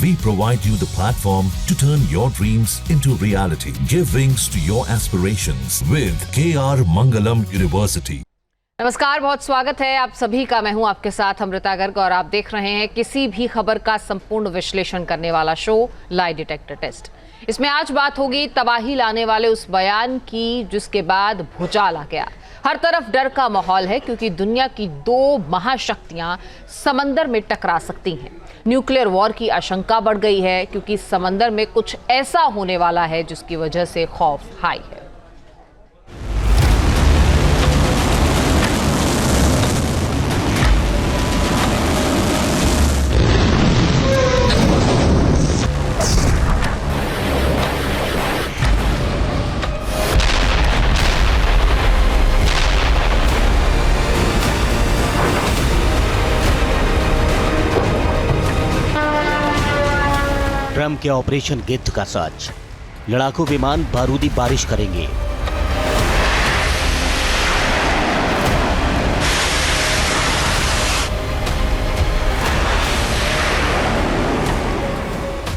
We provide you the platform to turn your dreams into reality. Give wings to your aspirations with KR Mangalam University. नमस्कार, बहुत स्वागत है आप सभी का। मैं हूं आपके साथ अमृता गर्ग और आप देख रहे हैं किसी भी खबर का संपूर्ण विश्लेषण करने वाला शो लाई डिटेक्टर टेस्ट। इसमें आज बात होगी तबाही लाने वाले उस बयान की जिसके बाद भूचाल आ गया। हर तरफ डर का माहौल है क्योंकि दुनिया की दो महाशक्तियां समंदर में टकरा सकती हैं। न्यूक्लियर वॉर की आशंका बढ़ गई है क्योंकि समंदर में कुछ ऐसा होने वाला है जिसकी वजह से खौफ हाई है। ट्रम्प के ऑपरेशन गिद्ध का सच, लड़ाकू विमान बारूदी बारिश करेंगे।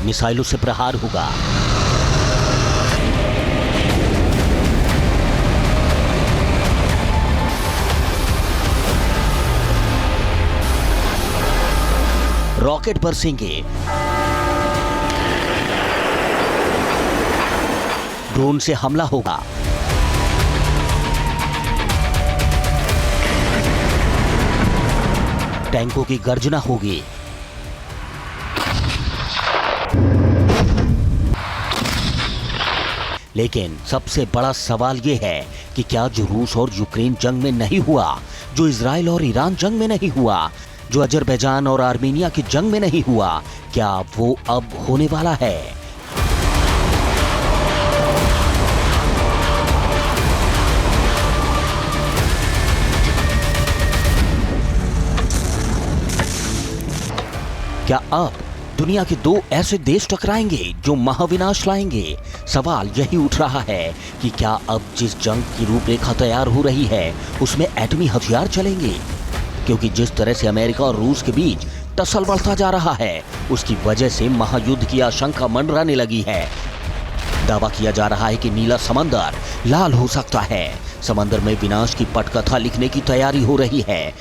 मिसाइलों से प्रहार होगा। रॉकेट बरसेंगे। ड्रोन से हमला होगा। टैंकों की गर्जना होगी। लेकिन सबसे बड़ा सवाल यह है कि क्या जो रूस और यूक्रेन जंग में नहीं हुआ, जो इजराइल और ईरान जंग में नहीं हुआ, जो अजरबैजान और आर्मेनिया की जंग में नहीं हुआ, क्या वो अब होने वाला है? क्या अब दुनिया के दो ऐसे देश टकराएंगे जो महाविनाश लाएंगे? सवाल यही उठ रहा है कि क्या अब जिस जंग की रूपरेखा तैयार हो रही है उसमें एटमी हथियार चलेंगे? क्योंकि जिस तरह से अमेरिका और रूस के बीच टसल बढ़ता जा रहा है उसकी वजह से महायुद्ध की आशंका मंडराने लगी है। दावा किया जा रहा है कि नीला समंदर लाल हो सकता है। समंदर में विनाश की पटकथा लिखने की तैयारी हो रही है।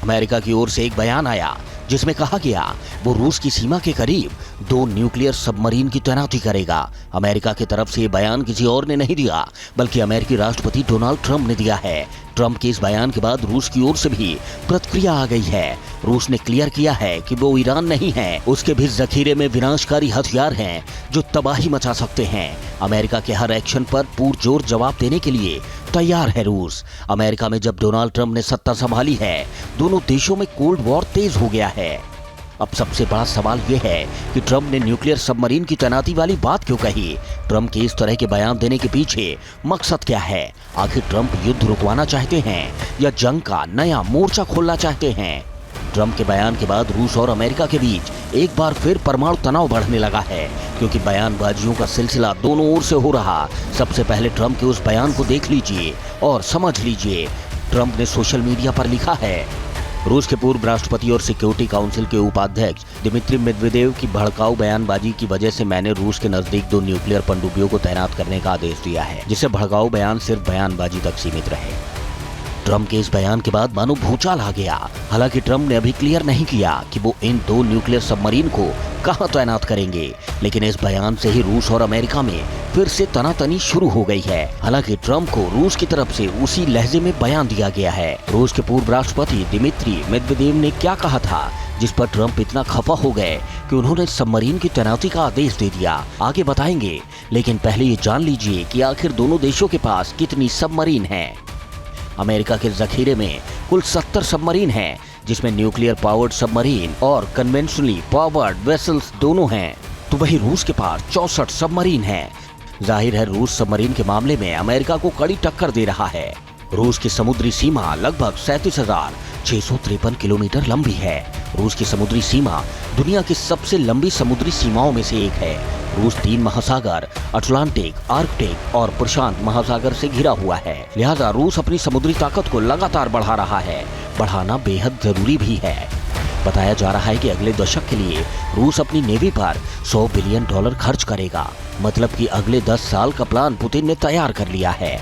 अमेरिका की ओर से एक बयान आया जिसमें कहा गया वो रूस की सीमा के करीब 2 न्यूक्लियर सबमरीन की तैनाती करेगा। अमेरिका की तरफ से ये बयान किसी और ने नहीं दिया बल्कि अमेरिकी राष्ट्रपति डोनाल्ड ट्रंप ने दिया है। ट्रंप के इस बयान के बाद रूस की ओर से भी प्रतिक्रिया आ गई है। रूस ने क्लियर किया है कि वो ईरान नहीं है, उसके भी जखीरे में विनाशकारी हथियार हैं जो तबाही मचा सकते हैं। अमेरिका के हर एक्शन पर पुरजोर जवाब देने के लिए तैयार है रूस। अमेरिका में जब डोनाल्ड ट्रंप ने सत्ता संभाली है दोनों देशों में कोल्ड वॉर तेज हो गया है। अब सबसे बड़ा सवाल यह है कि ट्रंप ने न्यूक्लियर सबमरीन की तैनाती वाली बात क्यों कही? ट्रंप के इस तरह के बयान देने के पीछे मकसद क्या है? आखिर ट्रंप युद्ध रुकवाना चाहते हैं या जंग का नया मोर्चा खोलना चाहते हैं? ट्रंप के बयान के बाद रूस और अमेरिका के बीच एक बार फिर परमाणु तनाव बढ़ने लगा है क्योंकि बयानबाजियों का सिलसिला दोनों ओर से हो रहा। सबसे पहले ट्रंप के उस बयान को देख लीजिए और समझ लीजिए। ट्रंप ने सोशल मीडिया पर लिखा है, रूस के पूर्व राष्ट्रपति और सिक्योरिटी काउंसिल के उपाध्यक्ष दिमित्री मेदवेदेव की भड़काऊ बयानबाजी की वजह से मैंने रूस के नजदीक 2 न्यूक्लियर पनडुब्बियों को तैनात करने का आदेश दिया है जिससे भड़काऊ बयान सिर्फ बयानबाजी तक सीमित रहे। ट्रंप के इस बयान के बाद मानो भूचाल आ गया। हालांकि ट्रंप ने अभी क्लियर नहीं किया कि वो इन 2 न्यूक्लियर सबमरीन को कहां तैनात करेंगे, लेकिन इस बयान से ही रूस और अमेरिका में फिर से तनातनी शुरू हो गई है। हालांकि ट्रंप को रूस की तरफ से उसी लहजे में बयान दिया गया है। रूस के पूर्व राष्ट्रपति दिमित्री मेदवेदेव ने क्या कहा था जिस पर ट्रंप इतना खफा हो गए कि उन्होंने सबमरीन की तैनाती का आदेश दे दिया? आगे बताएंगे, लेकिन पहले ये जान लीजिए कि आखिर दोनों देशों के पास कितनी सबमरीन हैं। अमेरिका के जखीरे में कुल 70 सबमरीन हैं जिसमें न्यूक्लियर पावर्ड सबमरीन और कन्वेंशनली पावर्ड वेसल्स दोनों हैं। तो वही रूस के पास 64 सबमरीन हैं। जाहिर है रूस सबमरीन के मामले में अमेरिका को कड़ी टक्कर दे रहा है। रूस की समुद्री सीमा लगभग 37,653 किलोमीटर लंबी है। रूस की समुद्री सीमा दुनिया की सबसे लंबी समुद्री सीमाओं में से एक है। रूस 3 महासागर अटलांटिक, आर्कटिक और प्रशांत महासागर से घिरा हुआ है। लिहाजा रूस अपनी समुद्री ताकत को लगातार बढ़ा रहा है। बढ़ाना बेहद जरूरी भी है। बताया जा रहा है कि अगले दशक के लिए रूस अपनी नेवी पर $100 बिलियन खर्च करेगा। मतलब कि अगले 10 साल का प्लान पुतिन ने तैयार कर लिया है।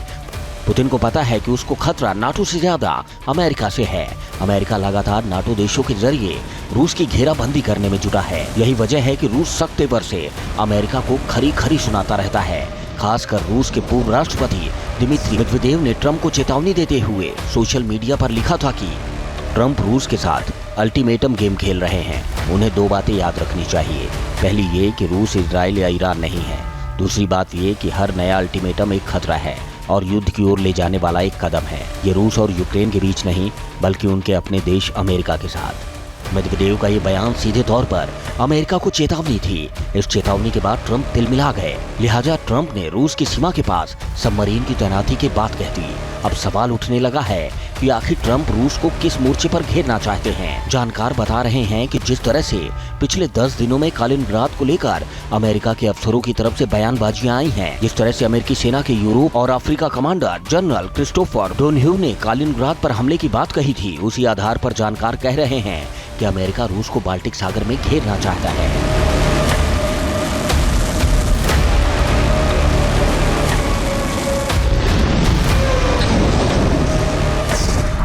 पुतिन को पता है कि उसको खतरा नाटो से ज्यादा अमेरिका से है। अमेरिका लगातार नाटो देशों के जरिए रूस की घेराबंदी करने में जुटा है। यही वजह है कि रूस सख्त तेवर से अमेरिका को खरी खरी सुनाता रहता है। खासकर रूस के पूर्व राष्ट्रपति दिमित्री मेदवेदेव ने ट्रंप को चेतावनी देते हुए सोशल मीडिया पर लिखा था कि ट्रंप रूस के साथ अल्टीमेटम गेम खेल रहे हैं। उन्हें 2 बातें याद रखनी चाहिए। पहली ये कि रूस इजराइल या ईरान नहीं है। दूसरी बात ये कि हर नया अल्टीमेटम एक खतरा है और युद्ध की ओर ले जाने वाला एक कदम है। ये रूस और यूक्रेन के बीच नहीं, बल्कि उनके अपने देश अमेरिका के साथ। मेदवेदेव का ये बयान सीधे तौर पर अमेरिका को चेतावनी थी। इस चेतावनी के बाद ट्रंप तिलमिला गए। लिहाजा ट्रंप ने रूस की सीमा के पास सबमरीन की तैनाती की बात कह दी। अब सवाल उठने लगा है कि आखिर ट्रंप रूस को किस मोर्चे पर घेरना चाहते हैं। जानकार बता रहे हैं कि जिस तरह से पिछले 10 दिनों में कालिनग्राद को लेकर अमेरिका के अफसरों की तरफ से बयानबाजियां आई हैं, जिस तरह से अमेरिकी सेना के यूरोप और Africa commander general Christopher Donohue ने कालिनग्राद पर हमले की बात कही थी, उसी आधार पर जानकार कह रहे हैं कि अमेरिका रूस को बाल्टिक सागर में घेरना चाहता है।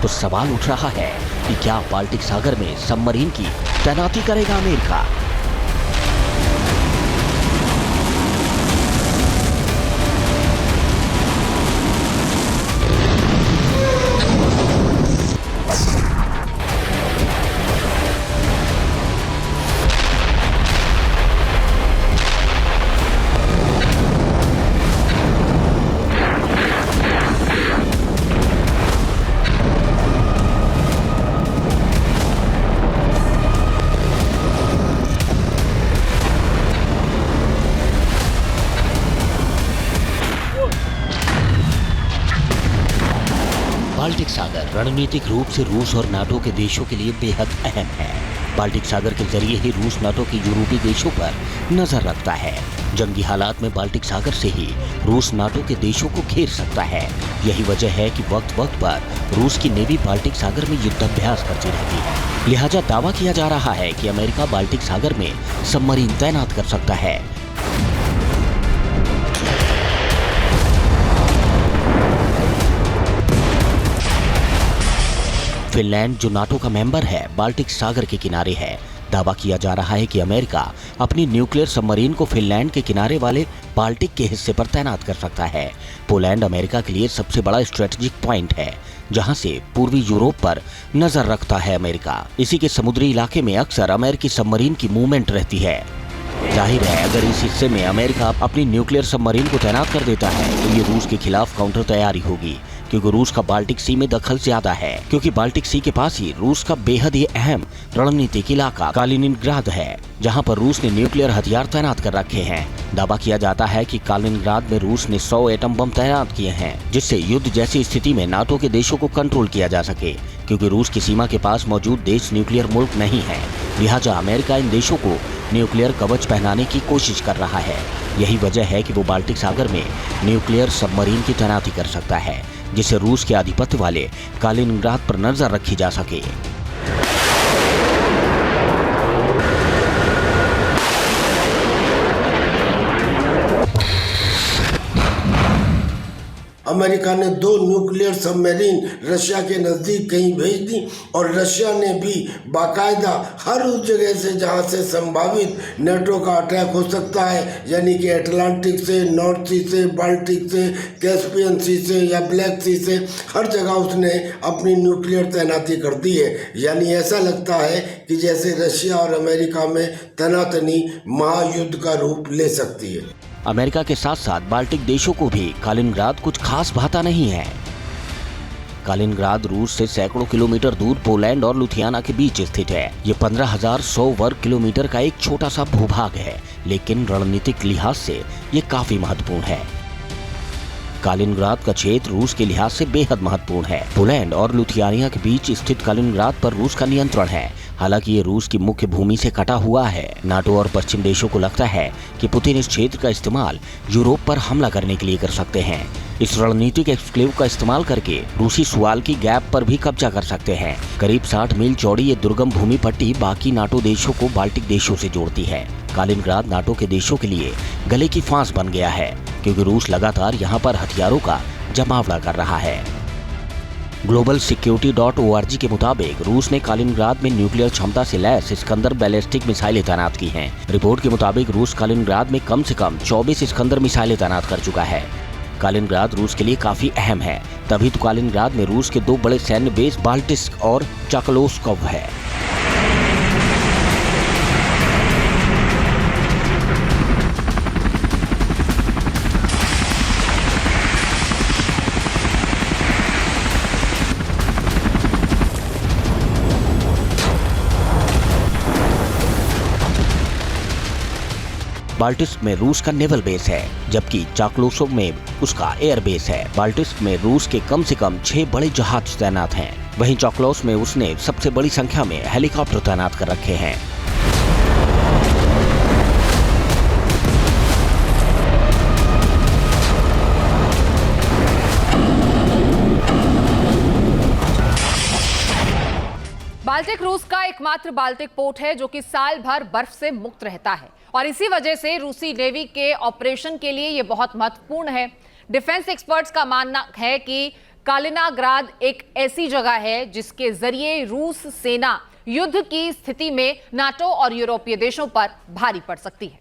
तो सवाल उठ रहा है कि क्या बाल्टिक सागर में सबमरीन की तैनाती करेगा अमेरिका? बाल्टिक सागर रणनीतिक रूप से रूस और नाटो के देशों के लिए बेहद अहम है। बाल्टिक सागर के जरिए ही रूस नाटो के यूरोपीय देशों पर नजर रखता है। जंगी हालात में बाल्टिक सागर से ही रूस नाटो के देशों को घेर सकता है। यही वजह है कि वक्त वक्त पर रूस की नेवी बाल्टिक सागर में युद्धाभ्यास करती रहती है। लिहाजा दावा किया जा रहा है कि अमेरिका बाल्टिक सागर में सबमरीन तैनात कर सकता है। फिनलैंड जो नाटो का मेंबर है, बाल्टिक सागर के किनारे है। दावा किया जा रहा है कि अमेरिका अपनी न्यूक्लियर सबमरीन को फिनलैंड के किनारे वाले बाल्टिक के हिस्से पर तैनात कर सकता है। पोलैंड अमेरिका के लिए सबसे बड़ा स्ट्रेटेजिक पॉइंट है, जहां से पूर्वी यूरोप पर नजर रखता है अमेरिका। इसी के समुद्री इलाके में अक्सर अमेरिकी सबमरीन की मूवमेंट रहती है। जाहिर है, अगर इस हिस्से में अमेरिका अपनी न्यूक्लियर सबमरीन को तैनात कर देता है तो ये रूस के खिलाफ काउंटर तैयारी होगी, क्योंकि रूस का बाल्टिक सी में दखल ज्यादा है। क्योंकि बाल्टिक सी के पास ही रूस का बेहद ही अहम रणनीतिक इलाका कालिनिनग्राद है, जहां पर रूस ने न्यूक्लियर हथियार तैनात कर रखे हैं। दावा किया जाता है कि कालिनिनग्राद में रूस ने 100 एटम बम तैनात किए हैं, जिससे युद्ध जैसी स्थिति में नाटो के देशों को कंट्रोल किया जा सके। क्योंकि रूस की सीमा के पास मौजूद देश न्यूक्लियर मुल्क नहीं है, लिहाजा अमेरिका इन देशों को न्यूक्लियर कवच पहनाने की कोशिश कर रहा है। यही वजह है कि वो बाल्टिक सागर में न्यूक्लियर सबमरीन की तैनाती कर सकता है, जिससे रूस के आधिपत्य वाले कालिनिनग्राद पर नजर रखी जा सके। अमेरिका ने 2 न्यूक्लियर सबमरीन रशिया के नज़दीक कहीं भेज दी और रशिया ने भी बाकायदा हर उस जगह से जहां से संभावित नेटो का अटैक हो सकता है, यानी कि अटलांटिक से, नॉर्थ सी से, बाल्टिक से, कैस्पियन सी से या ब्लैक सी से, हर जगह उसने अपनी न्यूक्लियर तैनाती कर दी है। यानी ऐसा लगता है कि जैसे रशिया और अमेरिका में तनातनी महायुद्ध का रूप ले सकती है। अमेरिका के साथ साथ बाल्टिक देशों को भी कालिनिनग्राद कुछ खास भाता नहीं है। कालिनिनग्राद रूस से सैकड़ों किलोमीटर दूर पोलैंड और लुथियाना के बीच स्थित है। ये 15,100 वर्ग किलोमीटर का एक छोटा सा भूभाग है, लेकिन रणनीतिक लिहाज से ये काफी महत्वपूर्ण है। कालिनग्राद का क्षेत्र रूस के लिहाज से बेहद महत्वपूर्ण है। पोलैंड और लिथुआनिया के बीच स्थित कालिनग्राद पर रूस का नियंत्रण है। हालांकि ये रूस की मुख्य भूमि से कटा हुआ है। नाटो और पश्चिम देशों को लगता है कि पुतिन इस क्षेत्र का इस्तेमाल यूरोप पर हमला करने के लिए कर सकते हैं। इस रणनीतिक एक्सक्लेव का इस्तेमाल करके रूसी सुवाल्की गैप पर भी कब्जा कर सकते हैं। करीब 60 मील चौड़ी ये दुर्गम भूमि पट्टी बाकी नाटो देशों को बाल्टिक देशों से जोड़ती है। कालिनग्राद नाटो के देशों के लिए गले की फांस बन गया है, क्योंकि रूस लगातार यहाँ पर हथियारों का जमावड़ा कर रहा है। globalsecurity.org के मुताबिक रूस ने कालिनग्राद में न्यूक्लियर क्षमता से लैस इस्कंदर बैलिस्टिक मिसाइलें तैनात की हैं। रिपोर्ट के मुताबिक रूस कालिनग्राद में कम से कम 24 इस्कंदर मिसाइलें तैनात कर चुका है। कालिनग्राद रूस के लिए काफी अहम है, तभी तो कालिनग्राद में रूस के 2 बड़े सैन्य बेस बाल्टिस्क और चाकलोस्कोव है। बाल्टिस्क में रूस का नेवल बेस है, जबकि चाकलोसोव में उसका एयर बेस है। बाल्टिस्क में रूस के कम से कम 6 बड़े जहाज तैनात हैं। वहीं चाकलोस में उसने सबसे बड़ी संख्या में हेलीकॉप्टर तैनात कर रखे हैं। बाल्टिक रूस का एकमात्र बाल्टिक पोर्ट है जो कि साल भर बर्फ से मुक्त रहता है और इसी वजह से रूसी नेवी के ऑपरेशन के लिए यह बहुत महत्वपूर्ण है। डिफेंस एक्सपर्ट्स का मानना है कि कालिनग्राद एक ऐसी जगह है जिसके जरिए रूस सेना युद्ध की स्थिति में नाटो और यूरोपीय देशों पर भारी पड़ सकती है।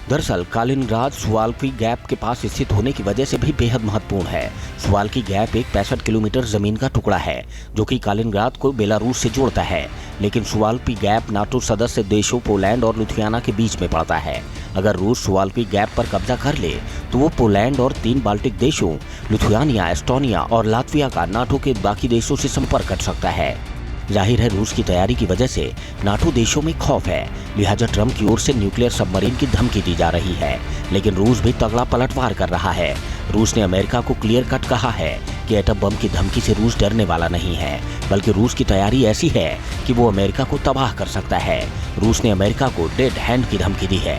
दरअसल कालिनग्राद सुवाल्की गैप के पास स्थित होने की वजह से भी बेहद महत्वपूर्ण है। सुवाल्की गैप एक 65 किलोमीटर जमीन का टुकड़ा है जो कि कालिनग्राद को बेलारूस से जोड़ता है, लेकिन सुवाल्की गैप नाटो सदस्य देशों पोलैंड और लिथुआनिया के बीच में पड़ता है। अगर रूस सुवाल्की गैप पर कब्जा कर ले तो वो पोलैंड और 3 बाल्टिक देशों लिथुआनिया, एस्टोनिया और लात्विया का नाटो के बाकी देशों से संपर्क कर सकता है। जाहिर है रूस की तैयारी की वजह से नाटो देशों में खौफ है, लिहाजा ट्रम्प की ओर से न्यूक्लियर सबमरीन की धमकी दी जा रही है। लेकिन रूस भी तगड़ा पलटवार कर रहा है। रूस ने अमेरिका को क्लियर कट कहा है कि एटम बम की धमकी से रूस डरने वाला नहीं है, बल्कि रूस की तैयारी ऐसी है कि वो अमेरिका को तबाह कर सकता है। रूस ने अमेरिका को डेड हैंड की धमकी दी है।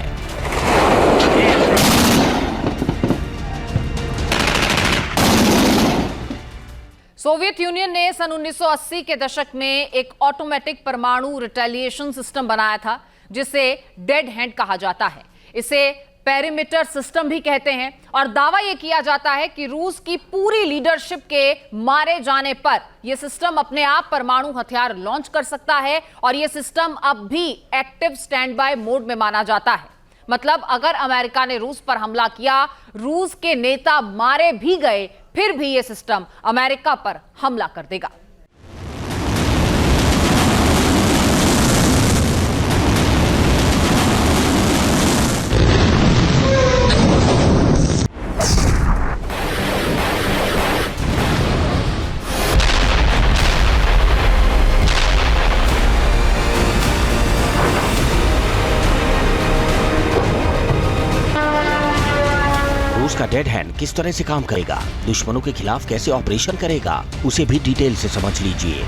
सोवियत यूनियन ने सन 1980 के दशक में एक ऑटोमेटिक परमाणु रिटेलिएशन सिस्टम बनाया था जिसे डेड हैंड कहा जाता है। इसे पेरीमीटर सिस्टम भी कहते हैं और दावा यह किया जाता है कि रूस की पूरी लीडरशिप के मारे जाने पर यह सिस्टम अपने आप परमाणु हथियार लॉन्च कर सकता है और यह सिस्टम अब भी एक्टिव स्टैंड बाय मोड में माना जाता है। मतलब अगर अमेरिका ने रूस पर हमला किया, रूस के नेता मारे भी गए, फिर भी यह सिस्टम अमेरिका पर हमला कर देगा। का डेड हैंड किस तरह से काम करेगा, दुश्मनों के खिलाफ कैसे ऑपरेशन करेगा, उसे भी डिटेल से समझ लीजिए।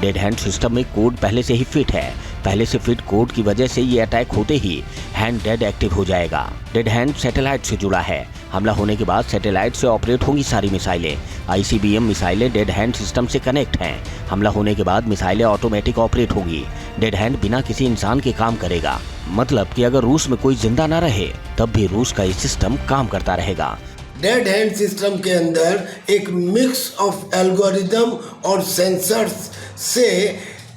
डेड हैंड सिस्टम में कोड पहले से ही फिट है। पहले से फिट कोड की वजह से ये अटैक होते ही हैंड डेड एक्टिव हो जाएगा। डेड हैंड सैटेलाइट से जुड़ा है। हमला होने के बाद सैटेलाइट से ऑपरेट होंगी सारी मिसाइलें। ICBM मिसाइलें डेड हैंड सिस्टम से कनेक्ट हैं। हमला होने के बाद मिसाइलें ऑटोमेटिक ऑपरेट होंगी। डेड हैंड बिना किसी इंसान के काम करेगा। मतलब कि अगर रूस में कोई जिंदा न रहे तब भी रूस का ये सिस्टम काम करता रहेगा। डेड हैंड सिस्टम के अंदर एक मिक्स ऑफ एल्गोरिदम और सेंसर्स से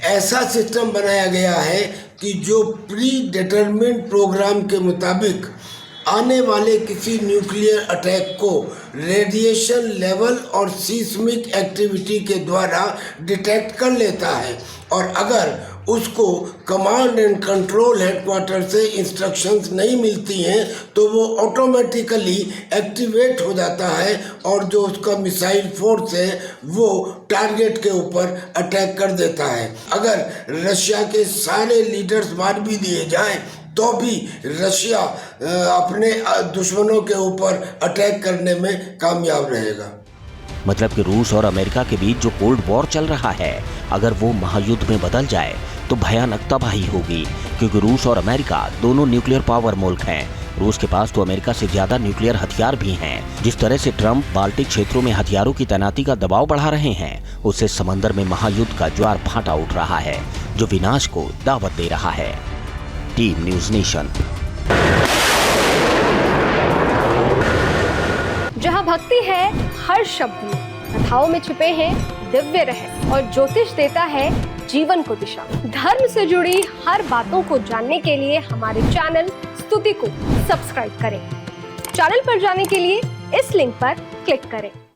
ऐसा सिस्टम बनाया गया है कि जो प्री डिटरमिन्ड प्रोग्राम के मुताबिक आने वाले किसी न्यूक्लियर अटैक को रेडिएशन लेवल और सीस्मिक एक्टिविटी के द्वारा डिटेक्ट कर लेता है, और अगर उसको कमांड एंड कंट्रोल हेडक्वार्टर से इंस्ट्रक्शंस नहीं मिलती हैं तो वो ऑटोमेटिकली एक्टिवेट हो जाता है और जो उसका मिसाइल फोर्स है वो टारगेट के ऊपर अटैक कर देता है। अगर रशिया के सारे लीडर्स मार भी दिए जाएं तो भी रशिया अपने दुश्मनों के ऊपर अटैक करने में कामयाब रहेगा। मतलब कि रूस और अमेरिका के बीच जो कोल्ड वॉर चल रहा है, अगर वो महायुद्ध में बदल जाए तो भयानक तबाही होगी, क्योंकि रूस और अमेरिका दोनों न्यूक्लियर पावर मुल्क हैं। रूस के पास तो अमेरिका से ज्यादा न्यूक्लियर हथियार भी हैं। जिस तरह से ट्रंप बाल्टिक क्षेत्रों में हथियारों की तैनाती का दबाव बढ़ा रहे हैं, उससे समंदर में महायुद्ध का ज्वार भाटा उठ रहा है, जो विनाश को दावत दे रहा है। Team news nation. जहाँ भक्ति है हर शब्द में, कथाओं में छुपे हैं दिव्य रहस्य, और ज्योतिष देता है जीवन को दिशा। धर्म से जुड़ी हर बातों को जानने के लिए हमारे चैनल स्तुति को सब्सक्राइब करें। चैनल पर जाने के लिए इस लिंक पर क्लिक करें।